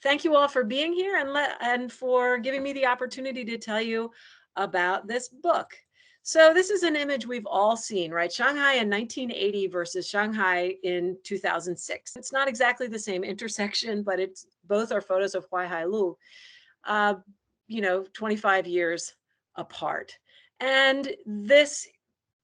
thank you all for being here and for giving me the opportunity to tell you about this book. So this is an image we've all seen, right? Shanghai in 1980 versus Shanghai in 2006. It's not exactly the same intersection, but it's both are photos of Huaihai Lu, uh, 25 years apart. And this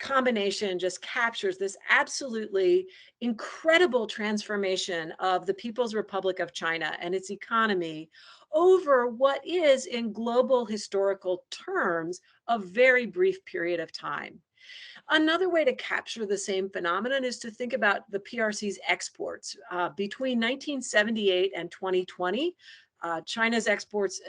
combination just captures this absolutely incredible transformation of the People's Republic of China and its economy over what is, in global historical terms, a very brief period of time. Another way to capture the same phenomenon is to think about the PRC's exports. Between 1978 and 2020, China's exports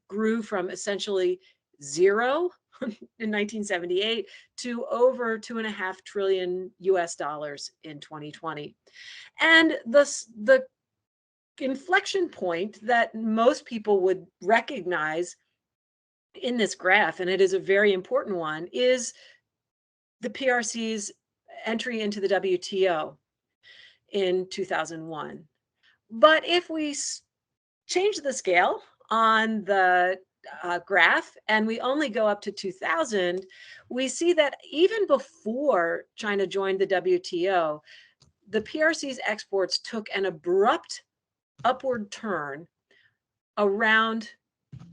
grew from essentially zero in 1978 to over 2.5 trillion US dollars in 2020. And the inflection point that most people would recognize in this graph, and it is a very important one, is the PRC's entry into the WTO in 2001. But if we change the scale on the graph and we only go up to 2000, we see that even before China joined the WTO, the PRC's exports took an abrupt upward turn around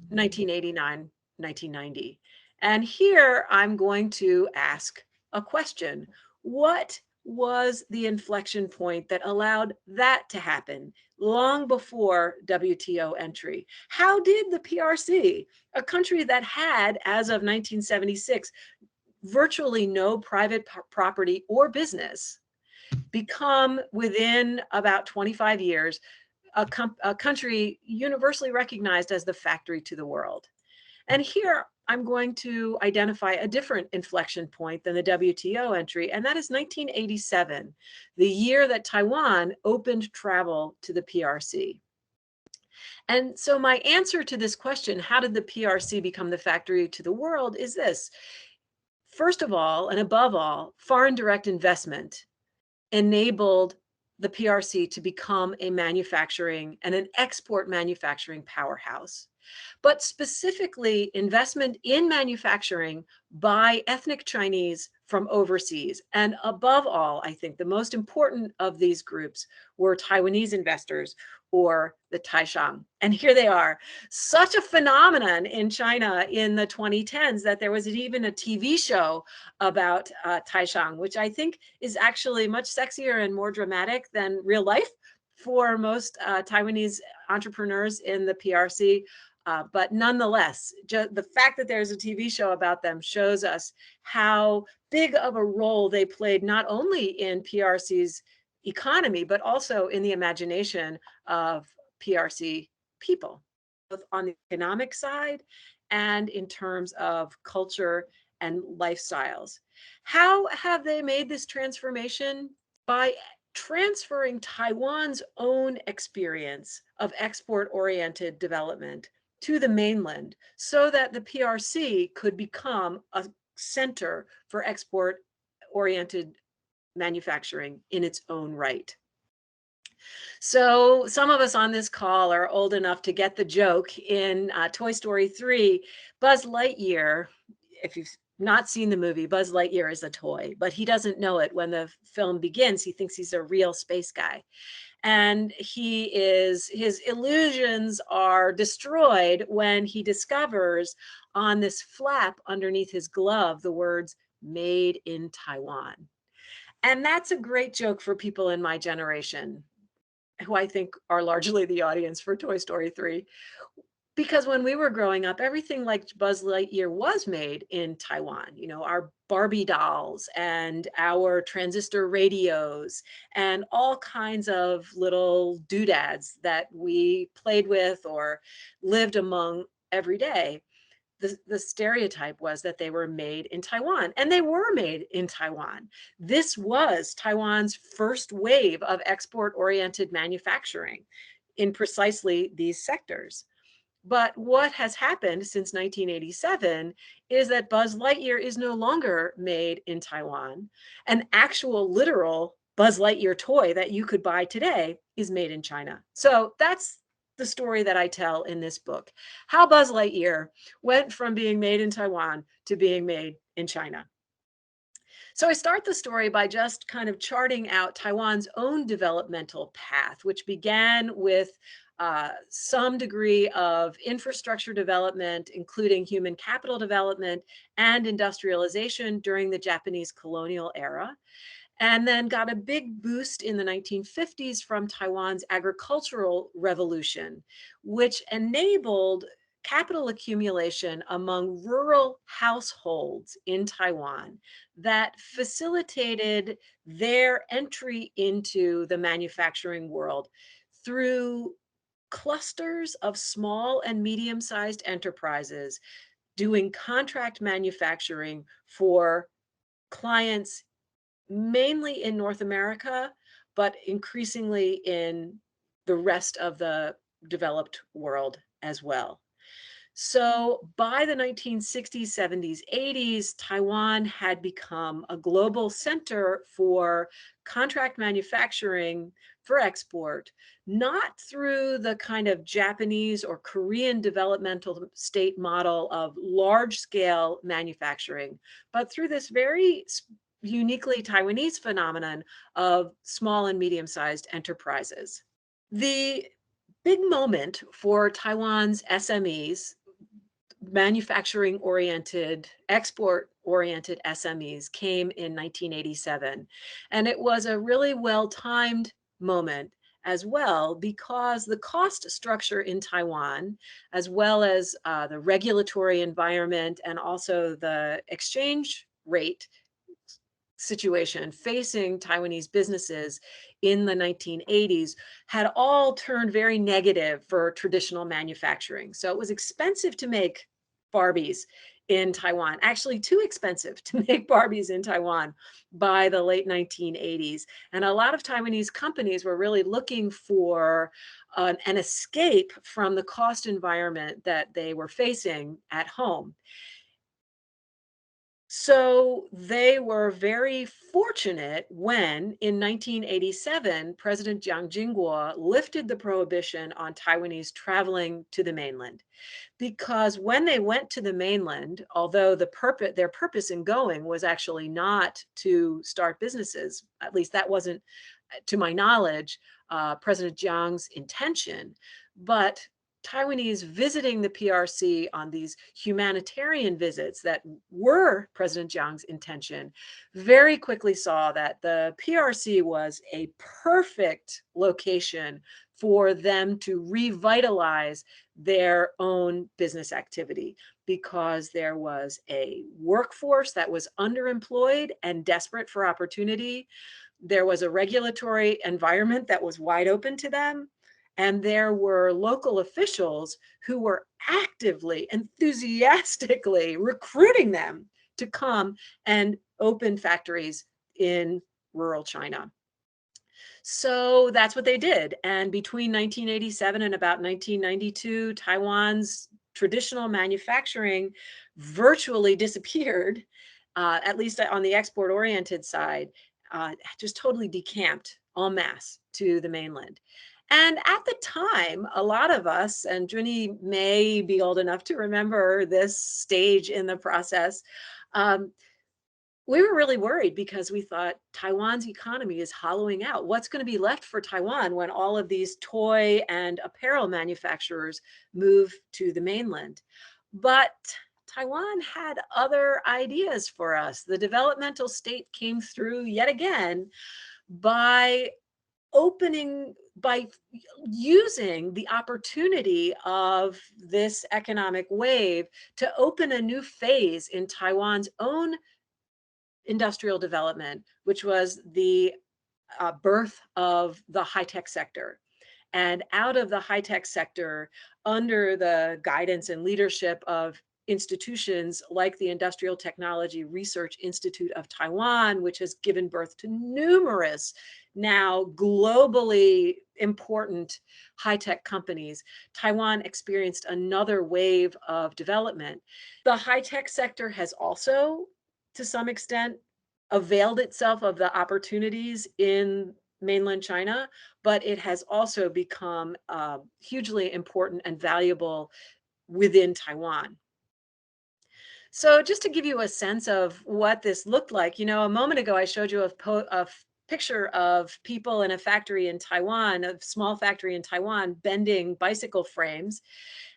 1989, 1990. And here I'm going to ask a question. What was the inflection point that allowed that to happen long before WTO entry? How did the PRC, a country that had, as of 1976, virtually no private property or business, become within about 25 years a country universally recognized as the factory to the world? And here I'm going to identify a different inflection point than the WTO entry, and that is 1987, the year that Taiwan opened travel to the PRC. And so my answer to this question, how did the PRC become the factory to the world, is this. First of all, and above all, foreign direct investment enabled the PRC to become a manufacturing and an export manufacturing powerhouse. But specifically, investment in manufacturing by ethnic Chinese from overseas. And above all, I think the most important of these groups were Taiwanese investors, or the Taishang. And here they are. Such a phenomenon in China in the 2010s that there was even a TV show about Taishang, which I think is actually much sexier and more dramatic than real life for most Taiwanese entrepreneurs in the PRC. But nonetheless, the fact that there's a TV show about them shows us how big of a role they played, not only in PRC's economy, but also in the imagination of PRC people, both on the economic side and in terms of culture and lifestyles. How have they made this transformation? By transferring Taiwan's own experience of export-oriented development to the mainland so that the PRC could become a center for export-oriented manufacturing in its own right. So some of us on this call are old enough to get the joke in Toy Story 3, Buzz Lightyear. If you've not seen the movie, Buzz Lightyear is a toy, but he doesn't know it when the film begins. He thinks he's a real space guy. And his illusions are destroyed when he discovers on this flap underneath his glove the words "Made in Taiwan." And that's a great joke for people in my generation, who I think are largely the audience for Toy Story 3. Because when we were growing up, everything like Buzz Lightyear was made in Taiwan. You know, our Barbie dolls and our transistor radios and all kinds of little doodads that we played with or lived among every day. The stereotype was that they were made in Taiwan, and they were made in Taiwan. This was Taiwan's first wave of export-oriented manufacturing in precisely these sectors. But what has happened since 1987 is that Buzz Lightyear is no longer made in Taiwan. An actual literal Buzz Lightyear toy that you could buy today is made in China. So that's the story that I tell in this book, how Buzz Lightyear went from being made in Taiwan to being made in China. So I start the story by just kind of charting out Taiwan's own developmental path, which began with some degree of infrastructure development, including human capital development and industrialization during the Japanese colonial era, and then got a big boost in the 1950s from Taiwan's agricultural revolution, which enabled capital accumulation among rural households in Taiwan that facilitated their entry into the manufacturing world through clusters of small and medium sized enterprises doing contract manufacturing for clients mainly in North America, but increasingly in the rest of the developed world as well. So by the 1960s, 70s, 80s, Taiwan had become a global center for contract manufacturing for export, not through the kind of Japanese or Korean developmental state model of large scale manufacturing, but through this very uniquely Taiwanese phenomenon of small and medium sized enterprises. The big moment for Taiwan's SMEs, manufacturing oriented, export oriented SMEs, came in 1987. And it was a really well timed moment as well because the cost structure in Taiwan, as well as the regulatory environment and also the exchange rate situation facing Taiwanese businesses in the 1980s had all turned very negative for traditional manufacturing. So it was expensive to make Barbies in Taiwan, actually too expensive to make Barbies in Taiwan by the late 1980s. And a lot of Taiwanese companies were really looking for an escape from the cost environment that they were facing at home. So they were very fortunate when, in 1987, President Jiang Jingguo lifted the prohibition on Taiwanese traveling to the mainland. Because when they went to the mainland, although their purpose in going was actually not to start businesses, at least that wasn't, to my knowledge, President Jiang's intention, but Taiwanese visiting the PRC on these humanitarian visits that were President Jiang's intention very quickly saw that the PRC was a perfect location for them to revitalize their own business activity because there was a workforce that was underemployed and desperate for opportunity. There was a regulatory environment that was wide open to them. And there were local officials who were actively, enthusiastically recruiting them to come and open factories in rural China. So that's what they did. And between 1987 and about 1992, Taiwan's traditional manufacturing virtually disappeared, at least on the export oriented side, just totally decamped en masse to the mainland. And at the time, a lot of us, and Junny may be old enough to remember this stage in the process, um, we were really worried because we thought Taiwan's economy is hollowing out. What's going to be left for Taiwan when all of these toy and apparel manufacturers move to the mainland? But Taiwan had other ideas for us. The developmental state came through yet again by by using the opportunity of this economic wave to open a new phase in Taiwan's own industrial development, which was the birth of the high-tech sector. And out of the high-tech sector, under the guidance and leadership of institutions like the Industrial Technology Research Institute of Taiwan, which has given birth to numerous now globally important high-tech companies, Taiwan experienced another wave of development. The high-tech sector has also, to some extent, availed itself of the opportunities in mainland China, but it has also become hugely important and valuable within Taiwan. So just to give you a sense of what this looked like, a moment ago I showed you a picture of people in a factory in Taiwan, a small factory in Taiwan, bending bicycle frames.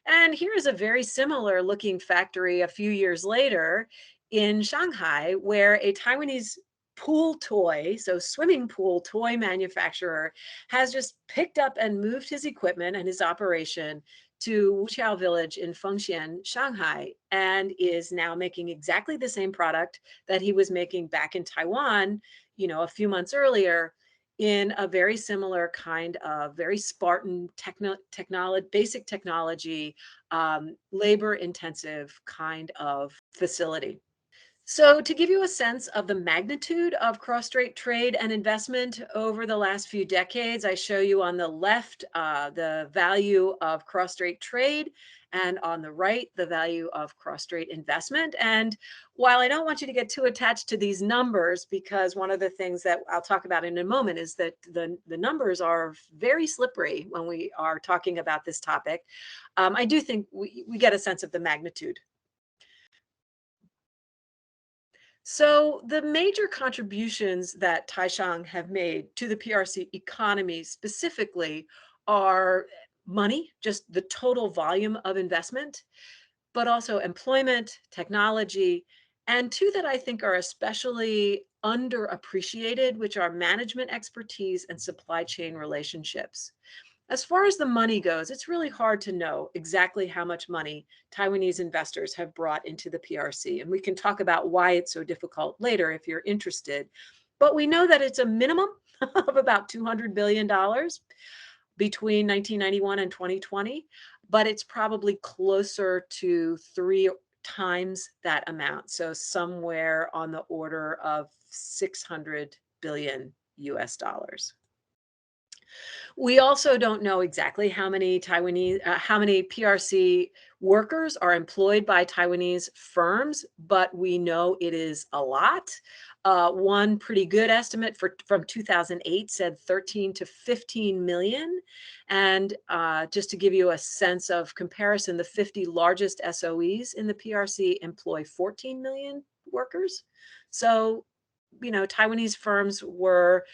And here is a very similar looking factory a few years later in Shanghai, where a Taiwanese pool toy, so swimming pool toy manufacturer, has just picked up and moved his equipment and his operation to Wuqiao village in Fengxian, Shanghai, and is now making exactly the same product that he was making back in Taiwan, a few months earlier, in a very similar kind of very Spartan basic technology, labor intensive kind of facility. So, to give you a sense of the magnitude of cross-strait trade and investment over the last few decades, I show you on the left the value of cross-strait trade, and on the right, the value of cross-strait investment. And while I don't want you to get too attached to these numbers, because one of the things that I'll talk about in a moment is that the numbers are very slippery when we are talking about this topic, I do think we get a sense of the magnitude. So the major contributions that Taishang have made to the PRC economy specifically are money, just the total volume of investment, but also employment, technology, and two that I think are especially underappreciated, which are management expertise and supply chain relationships. As far as the money goes, it's really hard to know exactly how much money Taiwanese investors have brought into the PRC. And we can talk about why it's so difficult later if you're interested. But we know that it's a minimum of about $200 billion between 1991 and 2020, but it's probably closer to 3 times that amount. So somewhere on the order of 600 billion US dollars. We also don't know exactly how many PRC workers are employed by Taiwanese firms, but we know it is a lot. One pretty good estimate from 2008 said 13 to 15 million. And just to give you a sense of comparison, the 50 largest SOEs in the PRC employ 14 million workers. So, Taiwanese firms were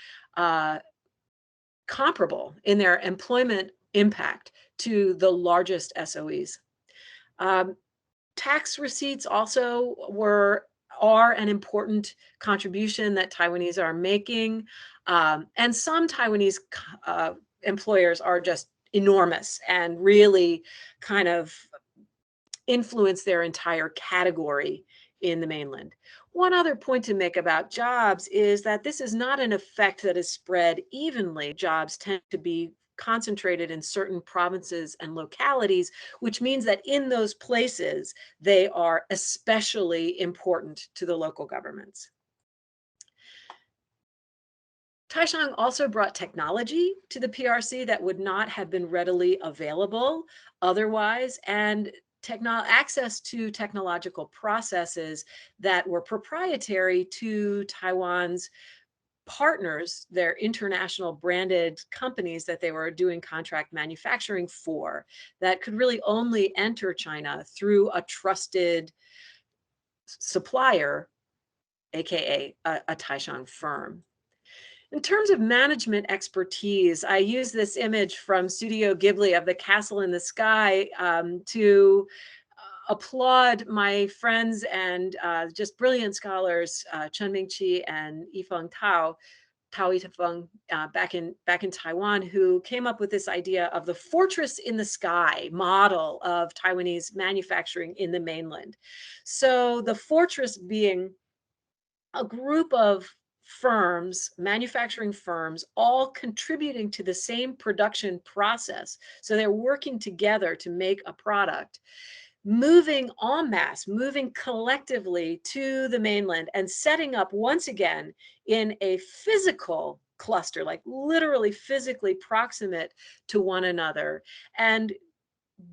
comparable in their employment impact to the largest SOEs. Um, Tax receipts also are an important contribution that Taiwanese are making. And some Taiwanese employers are just enormous and really kind of influence their entire category in the mainland. One other point to make about jobs is that this is not an effect that is spread evenly. Jobs tend to be concentrated in certain provinces and localities, which means that in those places, they are especially important to the local governments. Taishang also brought technology to the PRC that would not have been readily available otherwise, and access to technological processes that were proprietary to Taiwan's partners, their international branded companies that they were doing contract manufacturing for, that could really only enter China through a trusted supplier, aka a Taishang firm. In terms of management expertise, I use this image from Studio Ghibli of the castle in the sky to applaud my friends and just brilliant scholars, Chen Mingqi and Yifeng Tao, Yifeng, back in Taiwan, who came up with this idea of the fortress in the sky model of Taiwanese manufacturing in the mainland. So the fortress being a group of firms, manufacturing firms, all contributing to the same production process. So they're working together to make a product, moving en masse, moving collectively to the mainland and setting up once again in a physical cluster, like literally physically proximate to one another, and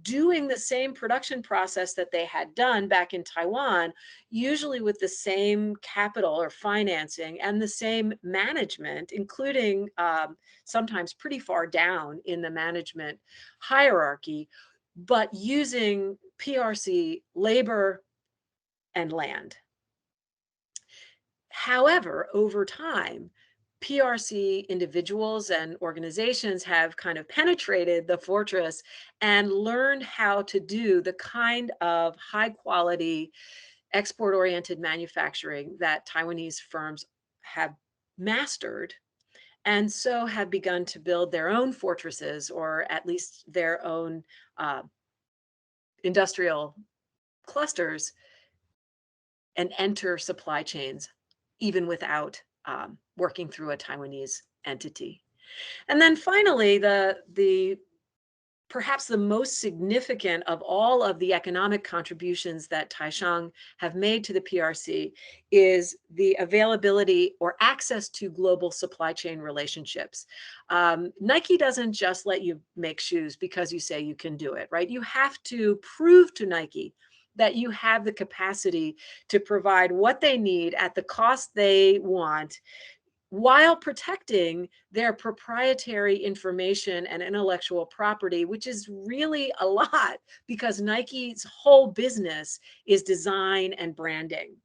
doing the same production process that they had done back in Taiwan, usually with the same capital or financing and the same management, including sometimes pretty far down in the management hierarchy, but using PRC labor and land. However, over time, PRC individuals and organizations have kind of penetrated the fortress and learned how to do the kind of high quality, export oriented manufacturing that Taiwanese firms have mastered. And so have begun to build their own fortresses, or at least their own uh, industrial clusters, and enter supply chains even without working through a Taiwanese entity. And then finally, the perhaps the most significant of all of the economic contributions that Taishan have made to the PRC is the availability or access to global supply chain relationships. Nike doesn't just let you make shoes because you say you can do it, right? You have to prove to Nike that you have the capacity to provide what they need at the cost they want, while protecting their proprietary information and intellectual property, which is really a lot because Nike's whole business is design and branding.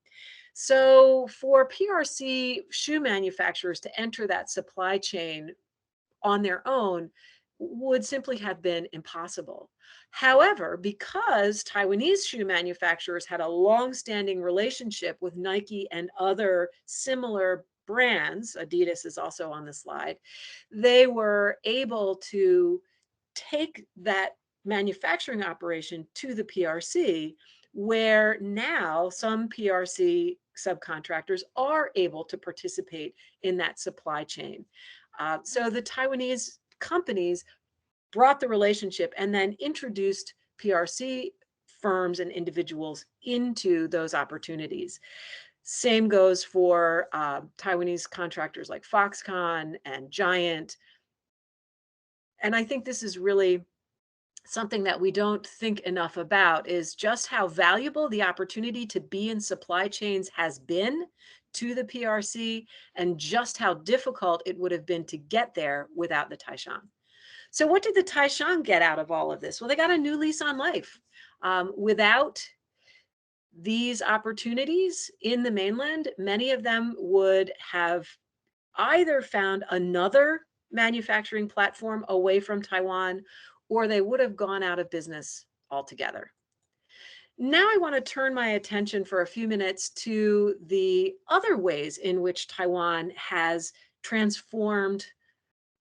So for PRC shoe manufacturers to enter that supply chain on their own would simply have been impossible. However, because Taiwanese shoe manufacturers had a long-standing relationship with Nike and other similar brands, Adidas is also on the slide, they were able to take that manufacturing operation to the PRC, where now some PRC subcontractors are able to participate in that supply chain. So the Taiwanese companies brought the relationship and then introduced PRC firms and individuals into those opportunities. Same goes for Taiwanese contractors like Foxconn and Giant. And I think this is really something that we don't think enough about, is just how valuable the opportunity to be in supply chains has been to the PRC, and just how difficult it would have been to get there without the Taishan. So what did the Taishan get out of all of this? Well, they got a new lease on life. Without these opportunities in the mainland, many of them would have either found another manufacturing platform away from Taiwan, or they would have gone out of business altogether. Now I want to turn my attention for a few minutes to the other ways in which Taiwan has transformed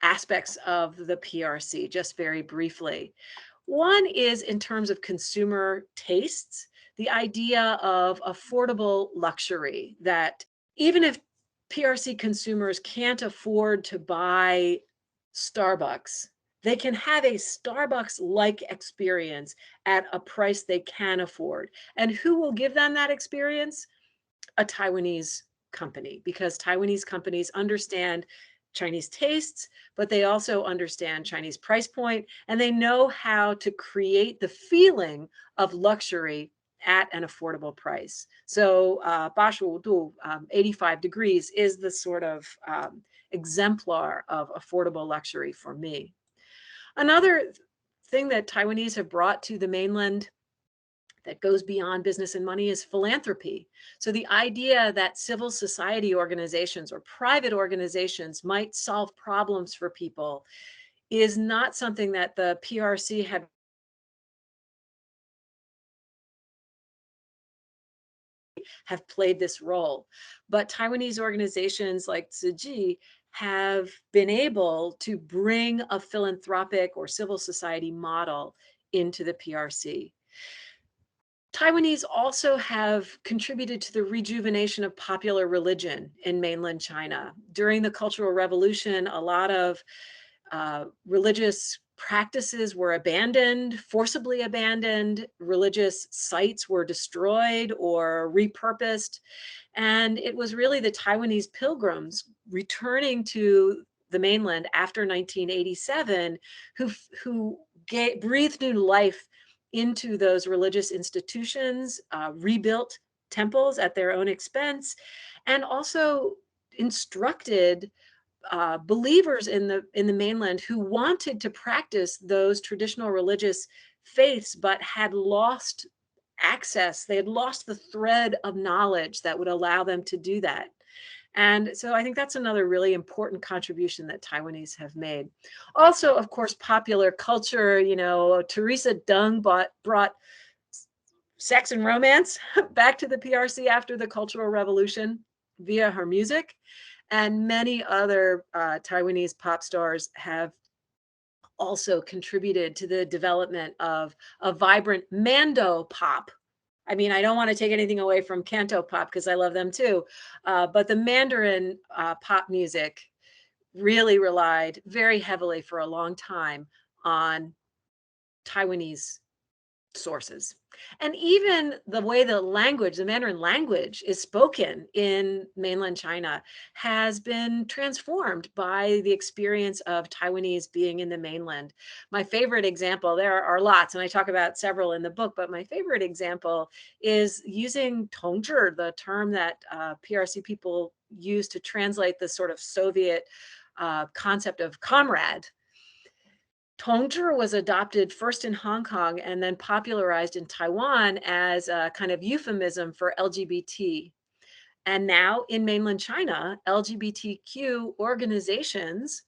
aspects of the PRC, just very briefly. One is in terms of consumer tastes, the idea of affordable luxury, that even if PRC consumers can't afford to buy Starbucks, they can have a Starbucks-like experience at a price they can afford. And who will give them that experience? A Taiwanese company, because Taiwanese companies understand Chinese tastes, but they also understand Chinese price point, and they know how to create the feeling of luxury at an affordable price. So 85 度, 85 degrees is the sort of exemplar of affordable luxury for me. Another thing that Taiwanese have brought to the mainland that goes beyond business and money is philanthropy. So the idea that civil society organizations or private organizations might solve problems for people is not something that the PRC had have played this role. But Taiwanese organizations like Tzu have been able to bring a philanthropic or civil society model into the PRC. Taiwanese also have contributed to the rejuvenation of popular religion in mainland China. During the Cultural Revolution, a lot of religious practices were abandoned, forcibly abandoned. Religious sites were destroyed or repurposed. And it was really the Taiwanese pilgrims returning to the mainland after 1987 who breathed new life into those religious institutions, rebuilt temples at their own expense, and also instructed believers in the mainland who wanted to practice those traditional religious faiths but had lost access. They had lost the thread of knowledge that would allow them to do that. And so I think that's another really important contribution that Taiwanese have made. Also, of course, popular culture, Teresa Deng brought sex and romance back to the PRC after the Cultural Revolution via her music. And many other Taiwanese pop stars have also contributed to the development of a vibrant Mando pop. I mean, I don't want to take anything away from Canto pop because I love them too. But the Mandarin pop music really relied very heavily for a long time on Taiwanese sources. And even the way the Mandarin language is spoken in mainland China has been transformed by the experience of Taiwanese being in the mainland. My favorite example, there are lots, and I talk about several in the book, but my favorite example is using tongzhi, the term that PRC people use to translate the sort of Soviet concept of comrade. Tongzhi was adopted first in Hong Kong and then popularized in Taiwan as a kind of euphemism for LGBT. And now in mainland China, LGBTQ organizations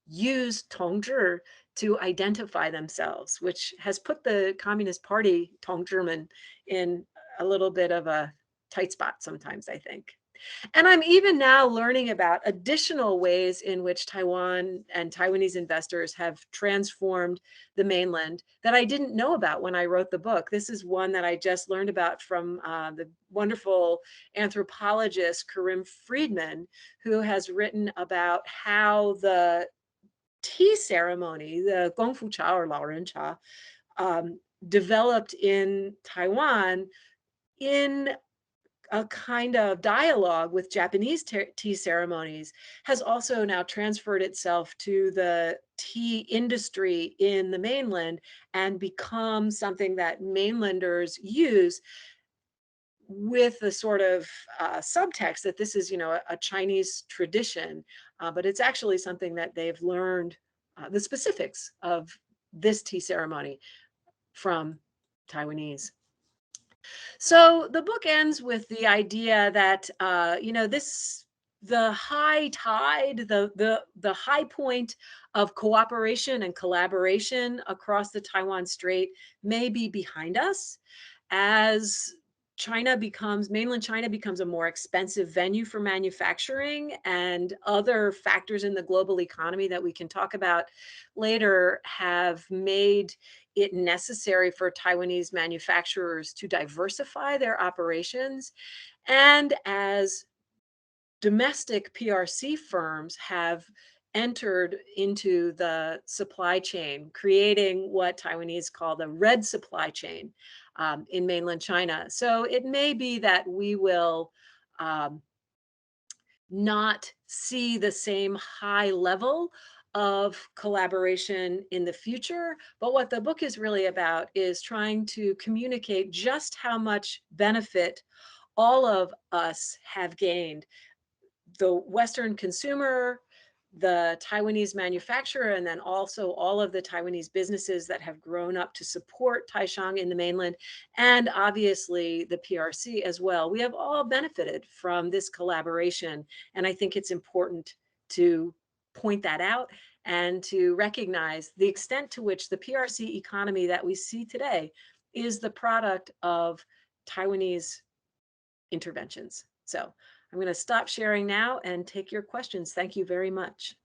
use Tongzhi to identify themselves, which has put the Communist Party, Tongzhimen, in a little bit of a tight spot sometimes, I think. And I'm even now learning about additional ways in which Taiwan and Taiwanese investors have transformed the mainland that I didn't know about when I wrote the book. This is one that I just learned about from the wonderful anthropologist Karim Friedman, who has written about how the tea ceremony, the Gongfu Cha or Lao Ren Cha, developed in Taiwan in a kind of dialogue with Japanese tea ceremonies, has also now transferred itself to the tea industry in the mainland and become something that mainlanders use with the sort of subtext that this is, a Chinese tradition, but it's actually something that they've learned the specifics of this tea ceremony from Taiwanese. So the book ends with the idea that the high tide, the high point of cooperation and collaboration across the Taiwan Strait may be behind us as mainland China becomes a more expensive venue for manufacturing, and other factors in the global economy that we can talk about later have made it necessary for Taiwanese manufacturers to diversify their operations. And as domestic PRC firms have entered into the supply chain, creating what Taiwanese call the red supply chain in mainland China. So it may be that we will not see the same high level of collaboration in the future. But what the book is really about is trying to communicate just how much benefit all of us have gained. The Western consumer, the Taiwanese manufacturer, and then also all of the Taiwanese businesses that have grown up to support Taishang in the mainland, and obviously the PRC as well. We have all benefited from this collaboration, and I think it's important to point that out and to recognize the extent to which the PRC economy that we see today is the product of Taiwanese interventions. So I'm going to stop sharing now and take your questions. Thank you very much.